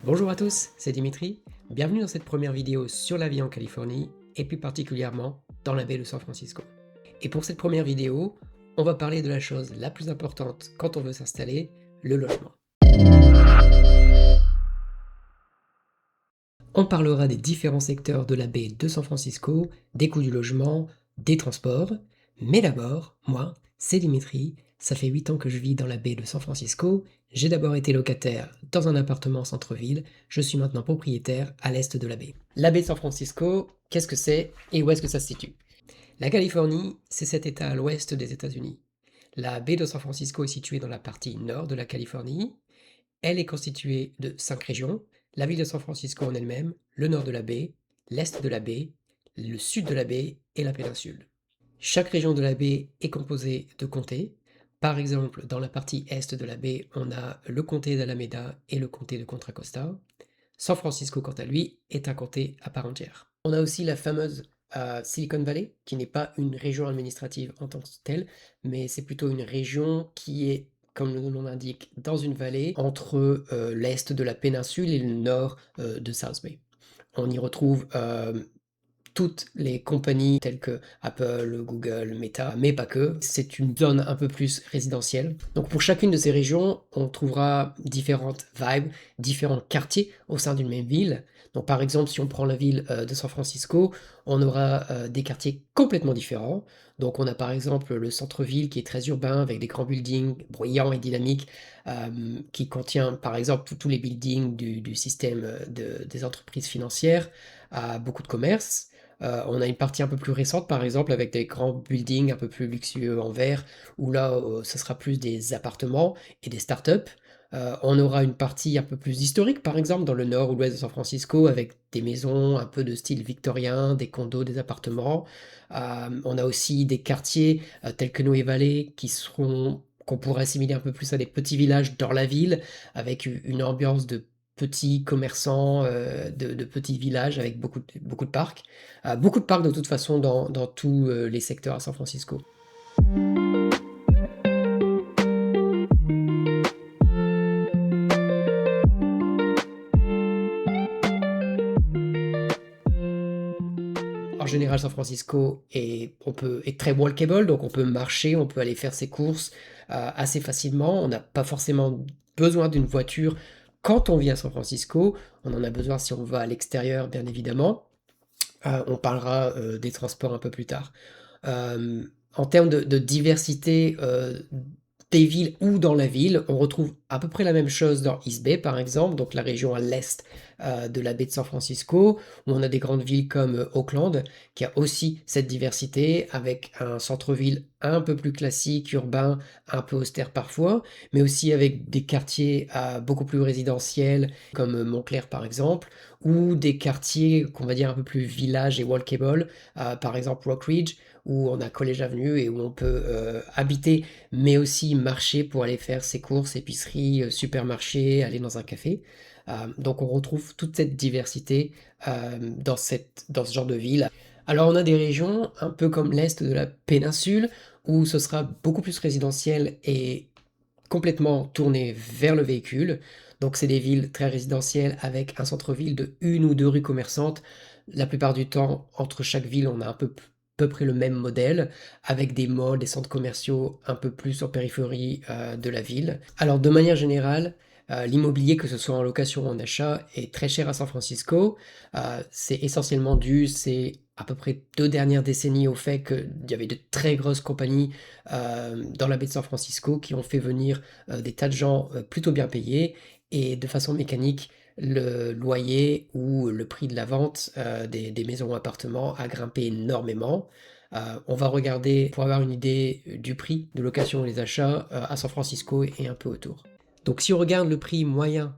Bonjour à tous, c'est Dimitri. Bienvenue dans cette première vidéo sur la vie en Californie et plus particulièrement dans la baie de San Francisco. Et pour cette première vidéo, on va parler de la chose la plus importante quand on veut s'installer, le logement. On parlera des différents secteurs de la baie de San Francisco, des coûts du logement, des transports. Mais d'abord, moi, c'est Dimitri, ça fait 8 ans que je vis dans la baie de San Francisco. J'ai d'abord été locataire dans un appartement en centre-ville, je suis maintenant propriétaire à l'est de la baie. La baie de San Francisco, qu'est-ce que c'est et où est-ce que ça se situe? La Californie, c'est cet état à l'ouest des États-Unis. La baie de San Francisco est située dans la partie nord de la Californie. Elle est constituée de 5 régions, la ville de San Francisco en elle-même, le nord de la baie, l'est de la baie, le sud de la baie et la péninsule. Chaque région de la baie est composée de comtés. Par exemple, dans la partie est de la baie, on a le comté d'Alameda et le comté de Contra Costa. San Francisco, quant à lui, est un comté à part entière. On a aussi la fameuse Silicon Valley, qui n'est pas une région administrative en tant que telle, mais c'est plutôt une région qui est, comme le nom l'indique, dans une vallée entre l'est de la péninsule et le nord de South Bay. On y retrouve toutes les compagnies telles que Apple, Google, Meta, mais pas que. C'est une zone un peu plus résidentielle. Donc pour chacune de ces régions, on trouvera différentes vibes, différents quartiers au sein d'une même ville. Donc par exemple, si on prend la ville de San Francisco, on aura des quartiers complètement différents. Donc on a par exemple le centre-ville qui est très urbain avec des grands buildings bruyants et dynamiques qui contient par exemple tous les buildings du système des entreprises financières, beaucoup de commerces. On a une partie un peu plus récente, par exemple, avec des grands buildings un peu plus luxueux en verre, où là, ce sera plus des appartements et des startups. On aura une partie un peu plus historique, par exemple, dans le nord ou l'ouest de San Francisco, avec des maisons un peu de style victorien, des condos, des appartements. On a aussi des quartiers tels que Noé Valley qu'on pourrait assimiler un peu plus à des petits villages dans la ville, avec une ambiance de petits commerçants, de petits villages avec beaucoup de parcs. Beaucoup de parcs de toute façon dans tous les secteurs à San Francisco. En général, San Francisco est très walkable, donc on peut marcher, on peut aller faire ses courses assez facilement. On n'a pas forcément besoin d'une voiture quand on vient à San Francisco. On en a besoin si on va à l'extérieur, bien évidemment. On parlera des transports un peu plus tard. En termes de diversité des villes ou dans la ville, on retrouve à peu près la même chose dans East Bay, par exemple, donc la région à l'est de la baie de San Francisco, où on a des grandes villes comme Oakland, qui a aussi cette diversité, avec un centre-ville un peu plus classique, urbain, un peu austère parfois, mais aussi avec des quartiers beaucoup plus résidentiels, comme Montclair par exemple, ou des quartiers qu'on va dire un peu plus village et walkable, par exemple Rock Ridge, où on a College Avenue et où on peut habiter, mais aussi marcher pour aller faire ses courses, épicerie, supermarché, aller dans un café. Donc on retrouve toute cette diversité dans ce genre de ville. Alors on a des régions un peu comme l'est de la péninsule, où ce sera beaucoup plus résidentiel et complètement tourné vers le véhicule. Donc c'est des villes très résidentielles avec un centre-ville de une ou deux rues commerçantes. La plupart du temps, entre chaque ville, on a peu près le même modèle, avec des malls, des centres commerciaux un peu plus en périphérie de la ville. Alors de manière générale, l'immobilier, que ce soit en location ou en achat, est très cher à San Francisco. C'est essentiellement dû, c'est à peu près 2 dernières décennies au fait qu'il y avait de très grosses compagnies dans la baie de San Francisco qui ont fait venir des tas de gens plutôt bien payés et de façon mécanique, le loyer ou le prix de la vente des maisons ou appartements a grimpé énormément. On va regarder pour avoir une idée du prix de location et des achats à San Francisco et un peu autour. Donc si on regarde le prix moyen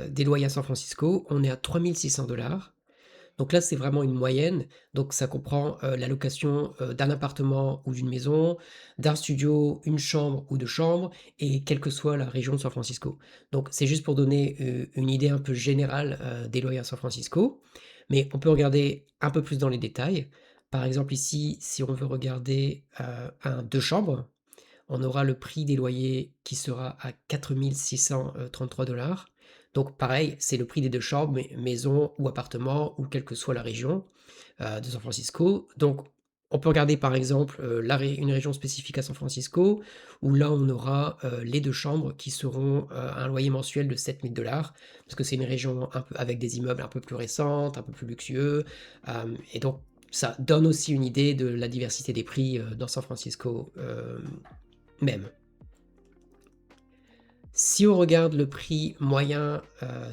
des loyers à San Francisco, on est à 3 600 $. Donc là, c'est vraiment une moyenne. Donc ça comprend la location d'un appartement ou d'une maison, d'un studio, une chambre ou deux chambres, et quelle que soit la région de San Francisco. Donc c'est juste pour donner une idée un peu générale des loyers à San Francisco. Mais on peut regarder un peu plus dans les détails. Par exemple ici, si on veut regarder un deux chambres, on aura le prix des loyers qui sera à 4 633 $. Donc pareil, c'est le prix des 2 chambres, maison ou appartement ou quelle que soit la région, de San Francisco. Donc on peut regarder par exemple, une région spécifique à San Francisco où là on aura, les 2 chambres qui seront, à un loyer mensuel de 7 000 $ parce que c'est une région un peu avec des immeubles un peu plus récentes, un peu plus luxueux, et donc ça donne aussi une idée de la diversité des prix, dans San Francisco, même. Si on regarde le prix moyen,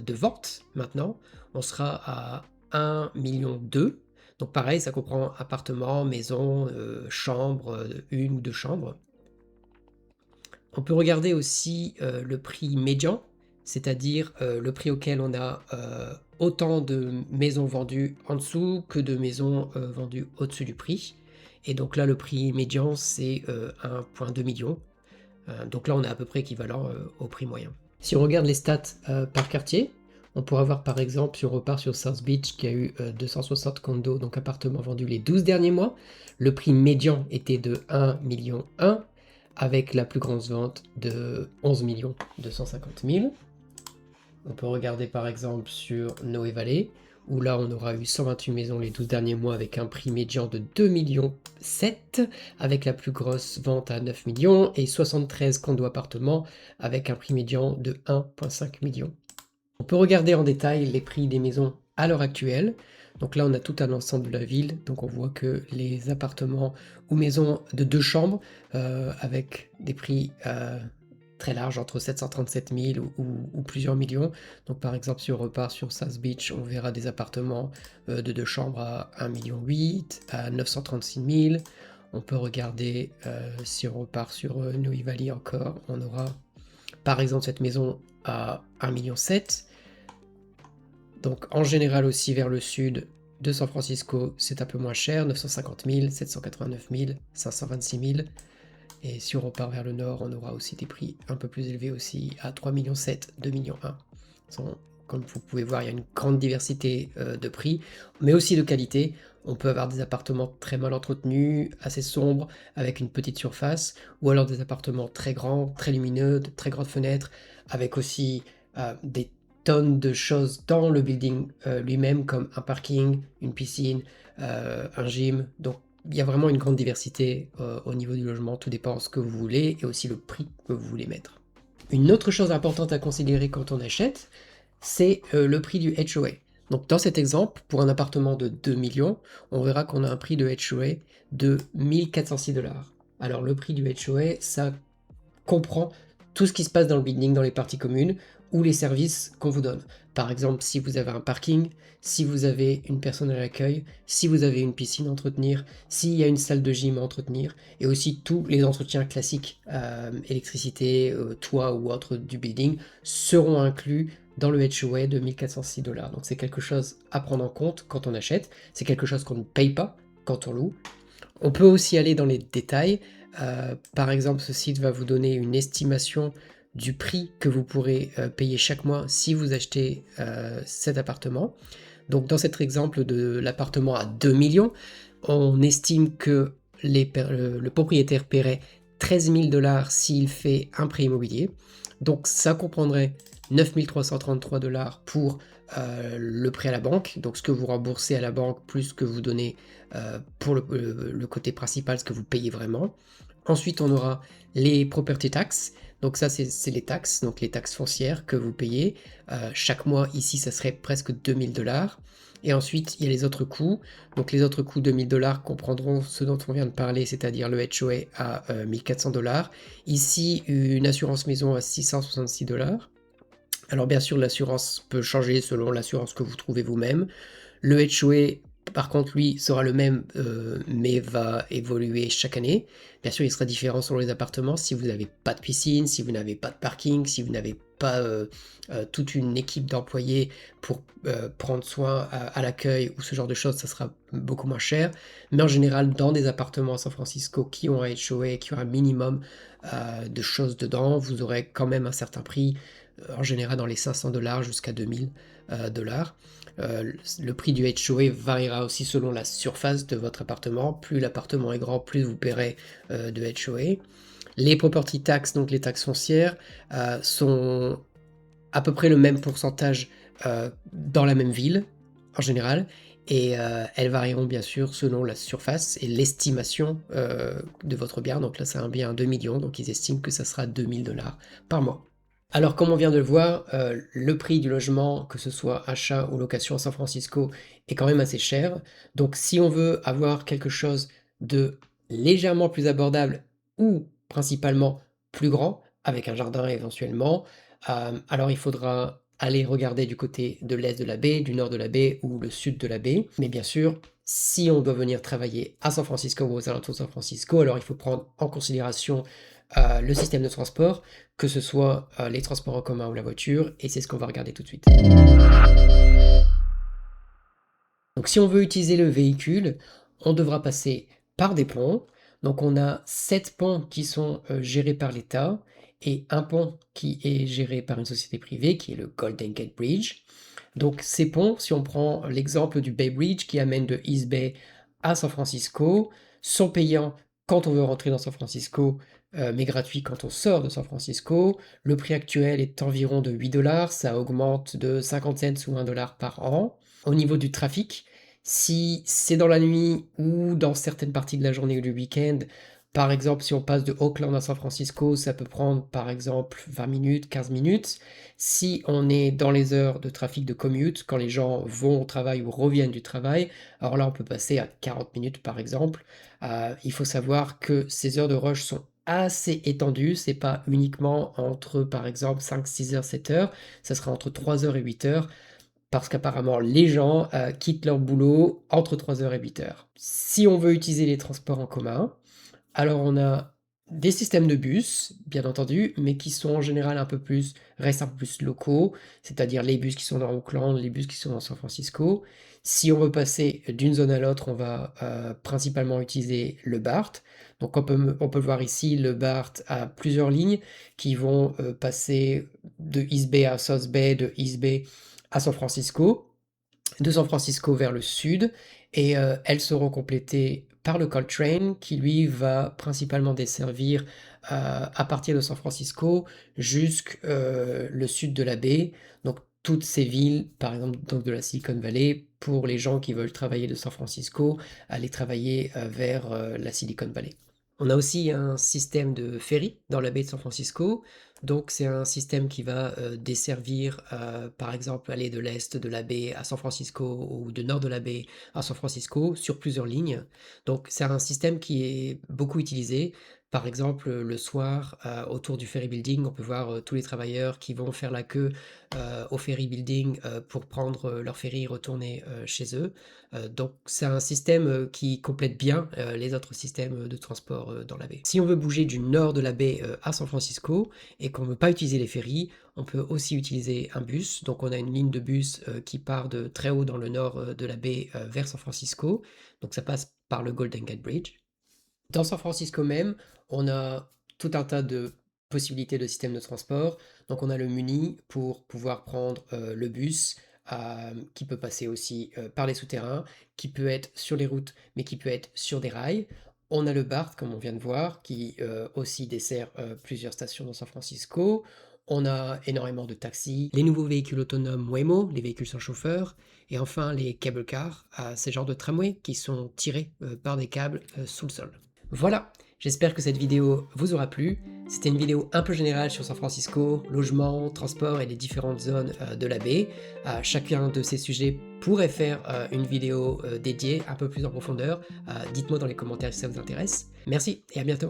de vente maintenant, on sera à 1 200 000. Donc pareil, ça comprend appartement, maison, chambre, 1 ou 2 chambres. On peut regarder aussi, le prix médian, c'est-à-dire, le prix auquel on a, autant de maisons vendues en dessous que de maisons, vendues au-dessus du prix. Et donc là, le prix médian, c'est, 1,2 million. Donc là, on est à peu près équivalent, au prix moyen. Si on regarde les stats, par quartier, on pourra voir par exemple, si on repart sur South Beach qui a eu, 260 condos, donc appartements vendus les 12 derniers mois, le prix médian était de 1 100 000 avec la plus grosse vente de 11 250 000. On peut regarder par exemple sur Noé Valley, où là on aura eu 128 maisons les 12 derniers mois avec un prix médian de 2,7 millions, avec la plus grosse vente à 9 millions, et 73 condos appartements avec un prix médian de 1,5 million. On peut regarder en détail les prix des maisons à l'heure actuelle. Donc là on a tout un ensemble de la ville, donc on voit que les appartements ou maisons de 2 chambres, avec des prix très large, entre 737 000 ou plusieurs millions. Donc par exemple, si on repart sur South Beach, on verra des appartements de 2 chambres à 1,8 million, à 936 000. On peut regarder, si on repart sur Noe Valley encore, on aura par exemple cette maison à 1,7 million. Donc en général aussi vers le sud de San Francisco, c'est un peu moins cher, 950 000, 789 000, 526 000. Et si on repart vers le nord, on aura aussi des prix un peu plus élevés aussi, à 3,7 millions, 2,1 millions. Comme vous pouvez voir, il y a une grande diversité de prix, mais aussi de qualité. On peut avoir des appartements très mal entretenus, assez sombres, avec une petite surface, ou alors des appartements très grands, très lumineux, de très grandes fenêtres, avec aussi des tonnes de choses dans le building lui-même, comme un parking, une piscine, un gym. Donc il y a vraiment une grande diversité au niveau du logement, tout dépend de ce que vous voulez et aussi le prix que vous voulez mettre. Une autre chose importante à considérer quand on achète, c'est le prix du HOA. Donc dans cet exemple, pour un appartement de 2 millions, on verra qu'on a un prix de HOA de 1 406 $. Alors le prix du HOA, ça comprend tout ce qui se passe dans le building, dans les parties communes, ou les services qu'on vous donne. Par exemple, si vous avez un parking, si vous avez une personne à l'accueil, si vous avez une piscine à entretenir, s'il y a une salle de gym à entretenir, et aussi tous les entretiens classiques, électricité, toit ou autre du building, seront inclus dans le HOA de 1 406 $. Donc c'est quelque chose à prendre en compte quand on achète, c'est quelque chose qu'on ne paye pas quand on loue. On peut aussi aller dans les détails. Par exemple, ce site va vous donner une estimation du prix que vous pourrez payer chaque mois si vous achetez cet appartement. Donc dans cet exemple de l'appartement à 2 millions, on estime que le propriétaire paierait 13 000 $ s'il fait un prêt immobilier. Donc ça comprendrait 9 333 $ pour le prêt à la banque, donc ce que vous remboursez à la banque plus ce que vous donnez pour le côté principal, ce que vous payez vraiment. Ensuite, on aura les property tax. Donc ça, c'est les taxes, donc les taxes foncières que vous payez. Chaque mois, ici, ça serait presque 2 000 $. Et ensuite, il y a les autres coûts. Donc les autres coûts de 1 000 $ comprendront ce dont on vient de parler, c'est-à-dire le HOA à 1 400 $. Ici, une assurance maison à 666 $. Alors bien sûr, l'assurance peut changer selon l'assurance que vous trouvez vous-même. Le HOA, par contre, lui, sera le même, mais va évoluer chaque année. Bien sûr, il sera différent selon les appartements. Si vous n'avez pas de piscine, si vous n'avez pas de parking, si vous n'avez pas toute une équipe d'employés pour prendre soin à l'accueil ou ce genre de choses, ça sera beaucoup moins cher. Mais en général, dans des appartements à San Francisco qui ont un HOA, qui ont un minimum de choses dedans, vous aurez quand même un certain prix, en général dans les 500 $ jusqu'à 2000 $. Le prix du HOA variera aussi selon la surface de votre appartement. Plus l'appartement est grand, plus vous paierez de HOA. Les property tax, donc les taxes foncières, sont à peu près le même pourcentage dans la même ville, en général, et elles varieront bien sûr selon la surface et l'estimation de votre bien. Donc là, c'est un bien à 2 millions, donc ils estiment que ça sera 2 000 $ par mois. Alors, comme on vient de le voir, le prix du logement, que ce soit achat ou location à San Francisco, est quand même assez cher. Donc si on veut avoir quelque chose de légèrement plus abordable ou principalement plus grand, avec un jardin éventuellement, alors il faudra aller regarder du côté de l'est de la baie, du nord de la baie ou le sud de la baie. Mais bien sûr, si on doit venir travailler à San Francisco ou aux alentours de San Francisco, alors il faut prendre en considération le système de transport, que ce soit les transports en commun ou la voiture, et c'est ce qu'on va regarder tout de suite. Donc si on veut utiliser le véhicule, on devra passer par des ponts. Donc on a 7 ponts qui sont gérés par l'État et un pont qui est géré par une société privée qui est le Golden Gate Bridge. Donc ces ponts, si on prend l'exemple du Bay Bridge qui amène de East Bay à San Francisco, sont payants quand on veut rentrer dans San Francisco, mais gratuits quand on sort de San Francisco. Le prix actuel est environ de 8 $, ça augmente de 50 cents ou 1 $ par an. Au niveau du trafic, si c'est dans la nuit ou dans certaines parties de la journée ou du week-end, par exemple, si on passe de Oakland à San Francisco, ça peut prendre par exemple 20 minutes, 15 minutes. Si on est dans les heures de trafic de commute, quand les gens vont au travail ou reviennent du travail, alors là on peut passer à 40 minutes par exemple. Il faut savoir que ces heures de rush sont assez étendues, c'est pas uniquement entre par exemple 5, 6 heures, 7 heures, ça sera entre 3 heures et 8 heures parce qu'apparemment les gens quittent leur boulot entre 3 heures et 8 heures. Si on veut utiliser les transports en commun, alors on a des systèmes de bus, bien entendu, mais qui sont en général restent un peu plus locaux, c'est-à-dire les bus qui sont dans Oakland, les bus qui sont dans San Francisco. Si on veut passer d'une zone à l'autre, on va principalement utiliser le BART. Donc on peut voir ici, le BART a plusieurs lignes qui vont passer de East Bay à South Bay, de East Bay à San Francisco, de San Francisco vers le sud, et elles seront complétées par le Coltrane qui lui va principalement desservir à partir de San Francisco jusqu'au le sud de la baie, donc toutes ces villes, par exemple donc de la Silicon Valley, pour les gens qui veulent travailler de San Francisco, aller travailler vers la Silicon Valley. On a aussi un système de ferry dans la baie de San Francisco. Donc c'est un système qui va desservir, par exemple, aller de l'est de la baie à San Francisco ou de nord de la baie à San Francisco sur plusieurs lignes. Donc c'est un système qui est beaucoup utilisé. Par exemple, le soir, autour du ferry building, on peut voir tous les travailleurs qui vont faire la queue au ferry building pour prendre leur ferry et retourner chez eux. Donc c'est un système qui complète bien les autres systèmes de transport dans la baie. Si on veut bouger du nord de la baie à San Francisco et qu'on ne veut pas utiliser les ferries, on peut aussi utiliser un bus. Donc on a une ligne de bus qui part de très haut dans le nord de la baie vers San Francisco. Donc ça passe par le Golden Gate Bridge. Dans San Francisco même, on a tout un tas de possibilités de systèmes de transport. Donc on a le Muni pour pouvoir prendre le bus qui peut passer aussi par les souterrains, qui peut être sur les routes, mais qui peut être sur des rails. On a le BART, comme on vient de voir, qui aussi dessert plusieurs stations dans San Francisco. On a énormément de taxis, les nouveaux véhicules autonomes Waymo, les véhicules sans chauffeur, et enfin les cable cars, ces genres de tramways qui sont tirés par des câbles sous le sol. Voilà, j'espère que cette vidéo vous aura plu. C'était une vidéo un peu générale sur San Francisco, logement, transport et les différentes zones de la baie. Chacun de ces sujets pourrait faire une vidéo dédiée un peu plus en profondeur. Dites-moi dans les commentaires si ça vous intéresse. Merci et à bientôt.